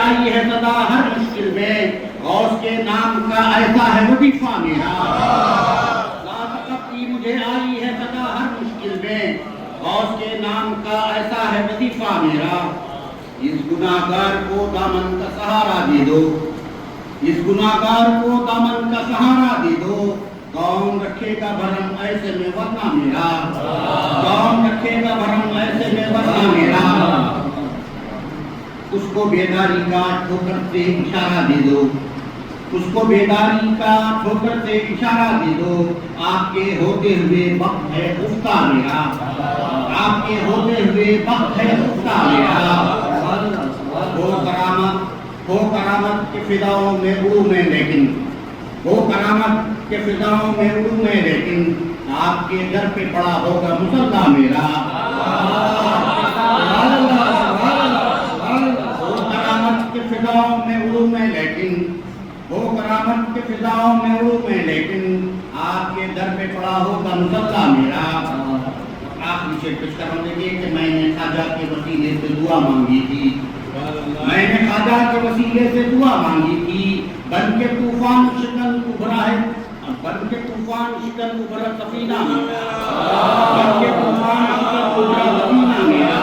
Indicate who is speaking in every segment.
Speaker 1: آئی ہے صدا ہر مشکل میں، غوث کے نام کا ایسا ہے وظیفہ میرا۔ لاطقت مجھے آئی ہے صدا ہر مشکل میں، غوث کے نام کا ایسا ہے وظیفہ میرا۔ اس گناہگار کو دامن کا سہارا دے دو، اس گناہگار کو دامن کا سہارا دے دو، کون رکھے گا بھرم ایسے میں ورنہ میرا، کون رکھے گا بھرم ایسے میں ورنہ میرا۔ اس کو بیداری کا ٹھوکر سے اشارہ دے دو، اس کو بیداری کا ٹھوکر سے اشارہ دے دو، آپ کے ہوتے ہوئے وقت ہے خفتہ میرا، آپ کے ہوتے ہوئے وقت ہے خفتہ میرا۔ ہو کرامت کے فضاؤں میں اڑوں میں لیکن، ہو کرامت کے فضاؤں میں اڑوں میں لیکن، آپ کے در پہ پڑا ہوگا مصلی میرا۔ فضاؤں میں اڑوں میں لیکن، ہو کرامت کے فضاؤں میں اڑوں میں لیکن، آپ کے در پہ پڑا ہوگا مصلی میرا۔ آخری شعر پیش کر رہا ہوں کہ میں نے خواجہ کے وسیلے سے دعا مانگی تھی، میں نے خواجہ کے وسیلے سے دعا مانگی تھی، بن کے طوفان شکن ابھرا ہے، بن کے طوفان شکن ابھرا سفینہ میرا، بن کے طوفان شکن ابھرا سفینہ میرا۔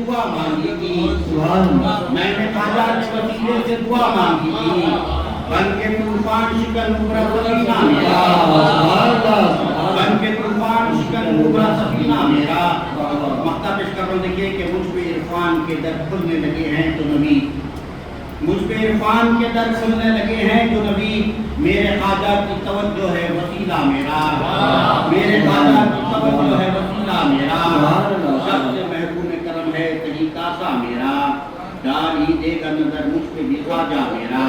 Speaker 1: دعا مانگی تھی، میں نے خواجہ کے وسیلے سے دعا مانگی تھی، بن کے طوفان شکن ابھرا سفینہ میرا، بن کے طوفان شکن ابھرا سفینہ میرا۔ مقطع پیش کر رہا ہوں، دیکھیے کہ مجھ پہ عرفان کے در کھلنے لگے ہیں تو نبی، مجھ پہ عرفان کے در کھلنے لگے ہیں جو نبی، میرے خواجہ کی توجہ ہے وسیلہ میرا، میرے خواجہ کی توجہ ہے وسیلہ میرا۔ سب سے محبوب کرم ہے طریقہ سا میرا، ڈال ہی دے گا نظر مجھ پہ بھی خواجہ میرا۔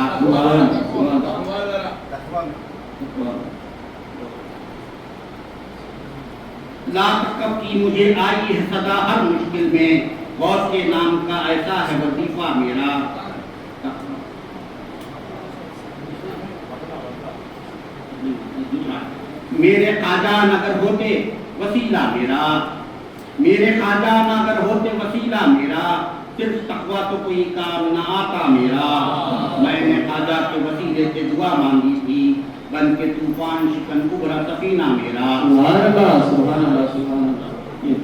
Speaker 1: لاطقت کی مجھے آئی ہے صدا ہر مشکل میں، غوث کے نام کا ایسا ہے وظیفہ میرا۔ میرے خواجہ اگر ہوتے وسیلہ میرا، میرے خواجہ اگر ہوتے وسیلہ میرا، صرف تقویٰ تو کوئی کام نہ آتا میرا۔ میں نے خواجہ کے وسیلے سے دعا مانگی تھی، بن کے طوفان شکن ابھرا سفینہ میرا۔ سبحان اللہ، سبحان اللہ، سبحان اللہ۔